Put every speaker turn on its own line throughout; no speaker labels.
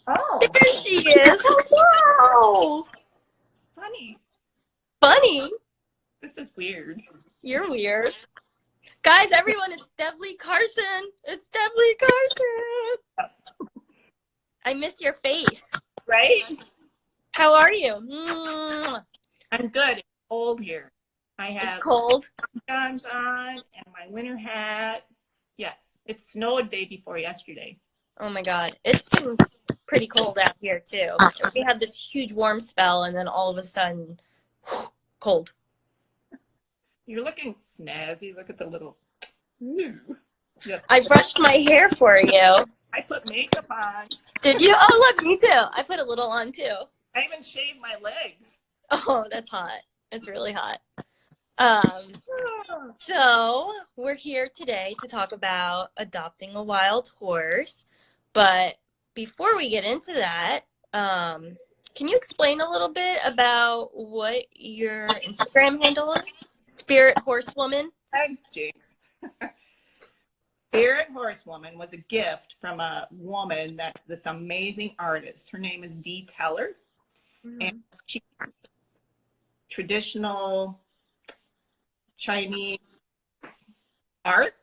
Oh,
There she is. Hello.
funny.
Funny.
This is weird.
You're weird. Guys, everyone, it's Debs Carson. It's Debs Carson. I miss your face.
Right?
How are you?
I'm good. It's cold here. I
It's
have
cold.
guns on and my winter hat. Yes, it snowed day before yesterday.
Oh my God. It's been pretty cold out here too. We had this huge warm spell and then all of a sudden, cold.
You're looking snazzy. Look at the little. Yep.
I brushed my hair for you.
I put makeup on.
Did you? Oh, look, me too. I put a little on too.
I even shaved my legs.
Oh, that's hot. It's really hot. So we're here today to talk about adopting a wild horse. But before we get into that, can you explain a little bit about what your Instagram handle is? Spirit Horsewoman?
Hi, Jinx. Spirit Horsewoman was a gift from a woman that's this amazing artist. Her name is Dee Teller. And she traditional Chinese art.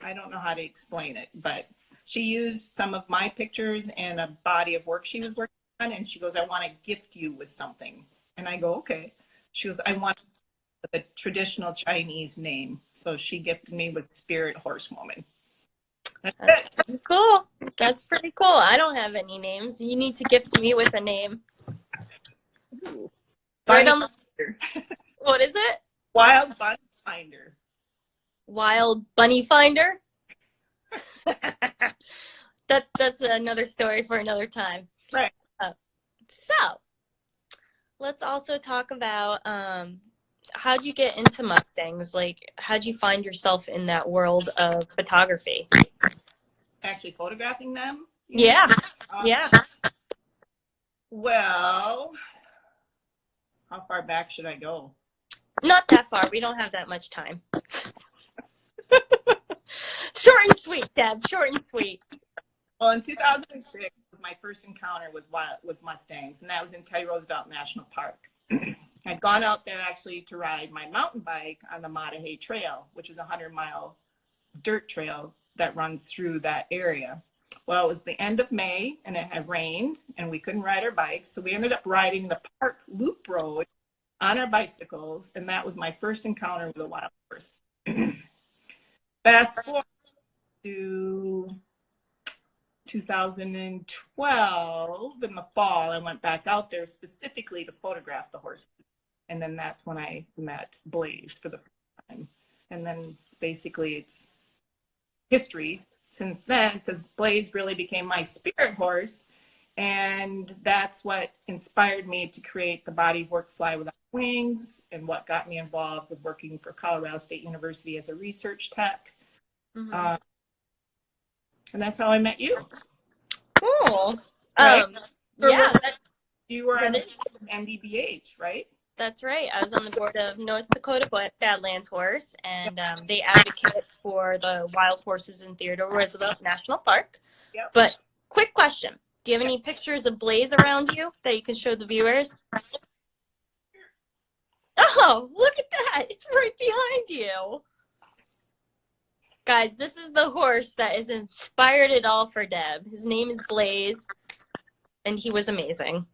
I don't know how to explain it, but she used some of my pictures and a body of work she was working on, and she goes, I want to gift you with something. And I go, okay. She goes, I want the traditional Chinese name. So she gifted me with Spirit Horsewoman.
That's pretty cool. That's pretty cool. I don't have any names. You need to gift me with a name. Right on the, what is it?
Wild Bunny Finder.
Wild Bunny Finder? That's another story for another time.
Right.
So let's also talk about how'd you get into Mustangs? Like, how'd you find yourself in that world of photography?
Actually photographing them?
Yeah. Yeah.
Well, how far back should I go?
Not that far. We don't have that much time. Short and sweet, Deb. Short and sweet.
Well, in 2006 was my first encounter with Mustangs, and that was in Teddy Roosevelt National Park. I'd gone out there actually to ride my mountain bike on the Mattahay Trail, which is a 100-mile dirt trail that runs through that area. Well, it was the end of May, and it had rained, and we couldn't ride our bikes, so we ended up riding the park loop road on our bicycles, and that was my first encounter with a wild horse. Fast forward to 2012, in the fall, I went back out there specifically to photograph the horses. And then that's when I met Blaze for the first time. And then basically it's history since then, because Blaze really became my spirit horse. And that's what inspired me to create the body of work Fly Without Wings, and what got me involved with working for Colorado State University as a research tech.
Mm-hmm.
And that's how I met you.
Cool.
Right?
Yeah.
You were on MDBH, right?
That's right. I was on the board of North Dakota Badlands Horse, and they advocate for the wild horses in Theodore Roosevelt National Park.
Yep.
But quick question. Do you have any pictures of Blaze around you that you can show the viewers? Oh, look at that. It's right behind you. Guys, this is the horse that is inspired it all for Deb. His name is Blaze, and he was amazing.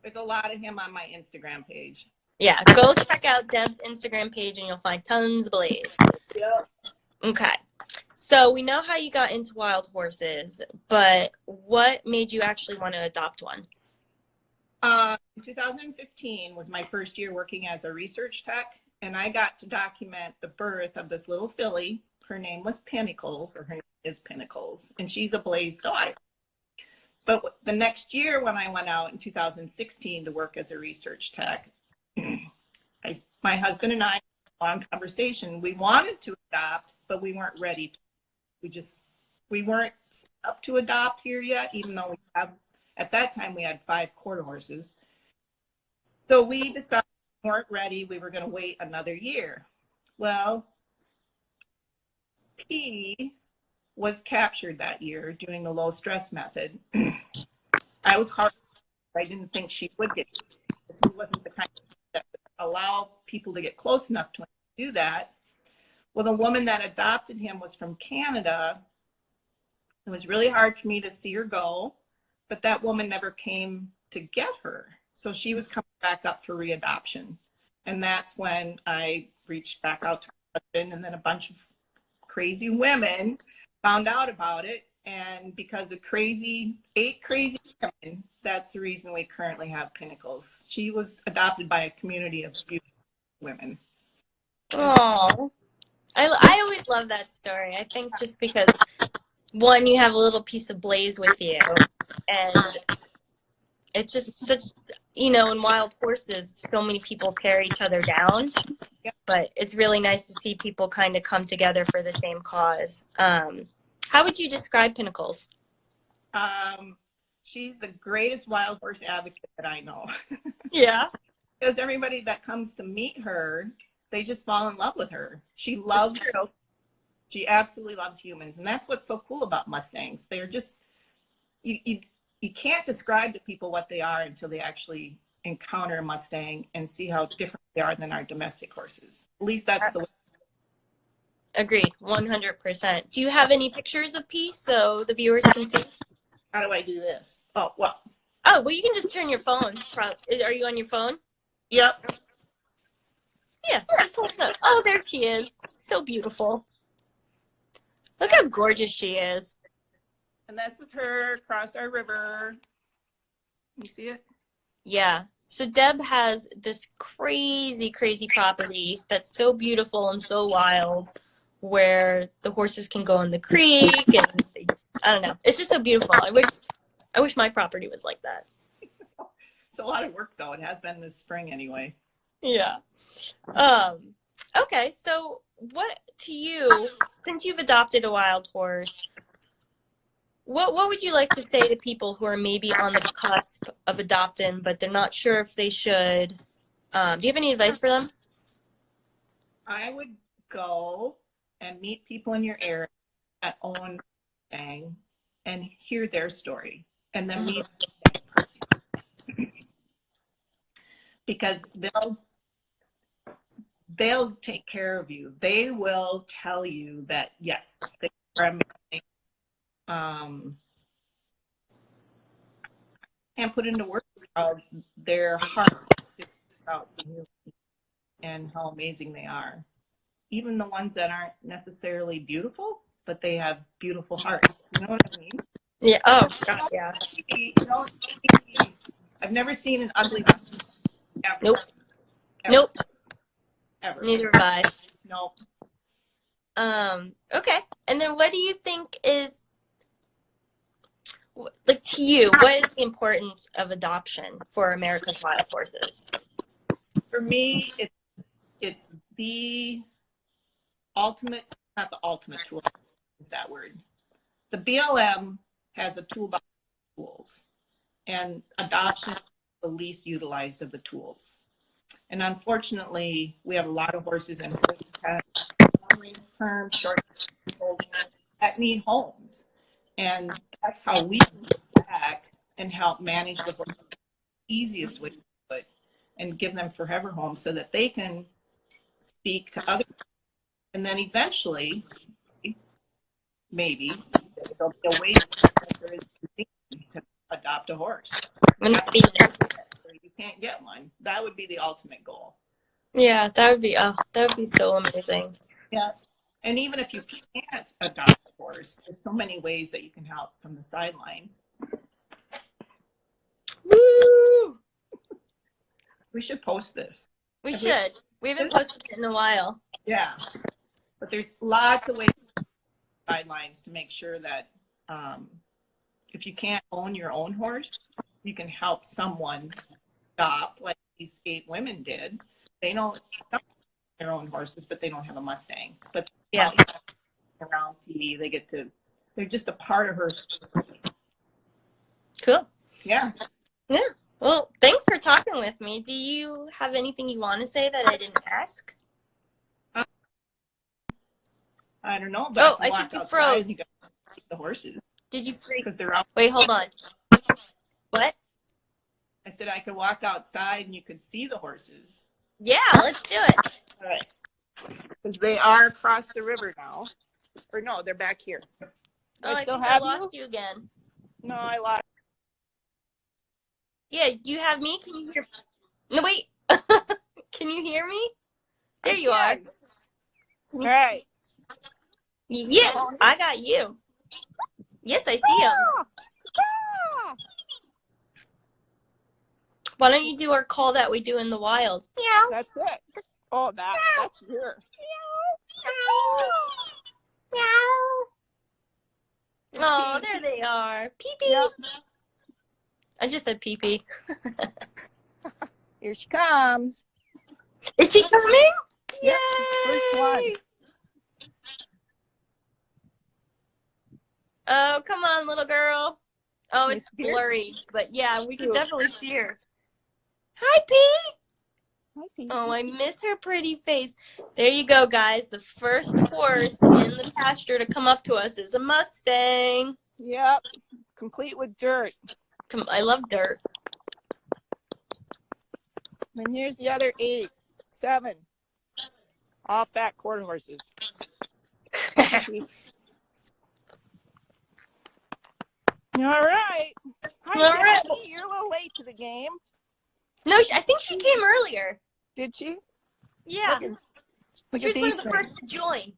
There's a lot of him on my Instagram page.
Yeah, go check out Deb's Instagram page, and you'll find tons of Blaze.
Yep.
Okay. So we know how you got into wild horses, but what made you actually want to adopt one?
2015 was my first year working as a research tech, and I got to document the birth of this little filly. Her name was Pinnacles, or her name is Pinnacles, and she's a Blaze daughter. But the next year when I went out in 2016 to work as a research tech, my husband and I had a long conversation. We wanted to adopt, but we weren't ready. We weren't up to adopt here yet, even though at that time we had 5 quarter horses. So we decided we weren't ready. We were going to wait another year. Well, P was captured that year doing the low stress method. I was hard. I didn't think she would get because he wasn't the kind that would allow people to get close enough to him to do that. Well, the woman that adopted him was from Canada. It was really hard for me to see her go, but that woman never came to get her. So she was coming back up for readoption. And that's when I reached back out to my husband, and then a bunch of crazy women found out about it. And because of eight crazy women, that's the reason we currently have Pinnacles. She was adopted by a community of beautiful women.
Oh, I always love that story. I think just because, one, you have a little piece of Blaze with you, and it's just such, in wild horses, so many people tear each other down, but it's really nice to see people kind of come together for the same cause. How would you describe Pinnacles?
She's the greatest wild horse advocate that I know.
Yeah.
Because everybody that comes to meet her, they just fall in love with her. She absolutely loves humans. And that's what's so cool about Mustangs. They're just, you can't describe to people what they are until they actually encounter a Mustang and see how different they are than our domestic horses. At least that's the way.
Agreed, 100%. Do you have any pictures of P so the viewers can see?
How do I do this? Oh, well.
Oh, well, you can just turn your phone. Are you on your phone?
Yep.
Yeah, just hold it up. Oh, there she is. So beautiful. Look how gorgeous she is.
And this is her across our river. You see it?
Yeah. So Deb has this crazy, crazy property that's so beautiful and so wild, where the horses can go in the creek, and I don't know. It's just so beautiful. I wish my property was like that.
It's a lot of work, though. It has been this spring anyway.
Yeah. Okay, so what to you, since you've adopted a wild horse, what would you like to say to people who are maybe on the cusp of adopting, but they're not sure if they should? Do you have any advice for them?
I would go and meet people in your area that own Mustang and hear their story, and then meet them because they'll take care of you. They will tell you that yes, they are amazing. Can't put into words how their heart about you and how amazing they are. Even the ones that aren't necessarily beautiful, but they have beautiful hearts. You know what I mean?
Yeah. Oh, God, yeah.
I've never seen an ugly one. Ever.
Nope.
Ever.
Nope.
Ever.
Neither have I.
Nope.
Okay. And then what do you think is, like, to you, what is the importance of adoption for America's wild horses?
For me, it's the ultimate, not the ultimate tool, is that word. The BLM has a toolbox of tools, and adoption is the least utilized of the tools. And unfortunately, we have a lot of horses in long-term, short-term that need homes. And that's how we can give back and help manage the horses the easiest way to do it and give them forever homes so that they can speak to others. And then eventually, maybe, there'll be a way to adopt a horse. You can't get one. That would be the ultimate goal.
Yeah, that would be so amazing.
Yeah. And even if you can't adopt a horse, there's so many ways that you can help from the sidelines.
Woo!
We should post this.
We should. We haven't posted it in a while.
Yeah. But there's lots of ways sidelines to make sure that if you can't own your own horse, you can help someone adopt, like these 8 women did. They don't have their own horses, but they don't have a Mustang. But
yeah,
around P, they're just a part of her.
Cool.
Yeah.
Yeah. Well, thanks for talking with me. Do you have anything you want to say that I didn't ask?
I don't know. But
I think you froze.
You got the horses.
Did you freeze?
Because they're out.
Wait, hold on. What?
I said I could walk outside and you could see the horses.
Yeah, let's do it.
All right. Because they are across the river now. Or no, they're back here. Do
Oh, I
still
think
have
I lost you again.
No, I lost.
Yeah, you have me? Can you hear? No, wait. Can you hear me? There you are.
All right.
Yeah, I got you. Yes, I see him. Why don't you do our call that we do in the wild? Yeah.
That's it. Oh, that's your.
Oh, there they are. Pee-pee.
Yep.
I just said pee-pee.
Here she comes.
Is she coming?
Yep.
Yay!
First one.
Oh, come on, little girl. Oh,
You
it's
see her?
blurry, but yeah, we can
Cute.
definitely see her. Hi, Pea.
Hi, Peace.
Oh, I miss her pretty face. There you go, guys. The first horse in the pasture to come up to us is a Mustang.
Yep. Complete with dirt.
I love dirt.
And here's the other 8, 7. All fat quarter horses. All right. Hi,
All right.
Jackie. You're a little late to the game.
No, I think she came earlier.
Did she?
Yeah.
Look
She
at
was one
these
of the
things.
first to join.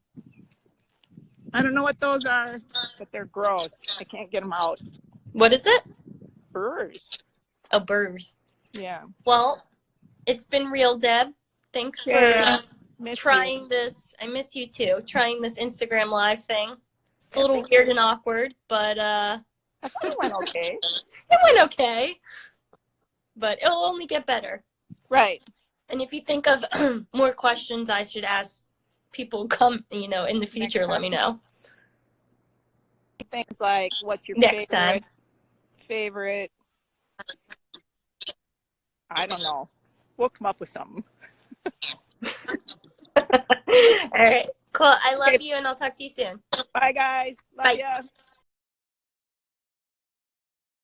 I don't know what those are, but they're gross. I can't get them out.
What is it?
Burrs.
Oh, burrs.
Yeah.
Well, it's been real, Deb. Thanks for
Miss
trying this. I miss you too. Trying this Instagram live thing. It's a little weird and awkward, but
I thought it went okay.
it went okay. But it'll only get better.
Right.
And if you think of more questions I should ask people in the future, let me know.
Things like, what's your
Next time.
favorite? I don't know. We'll come up with something.
All right. Cool. I love you, and I'll talk to you soon.
Bye, guys. Love
Bye.
ya.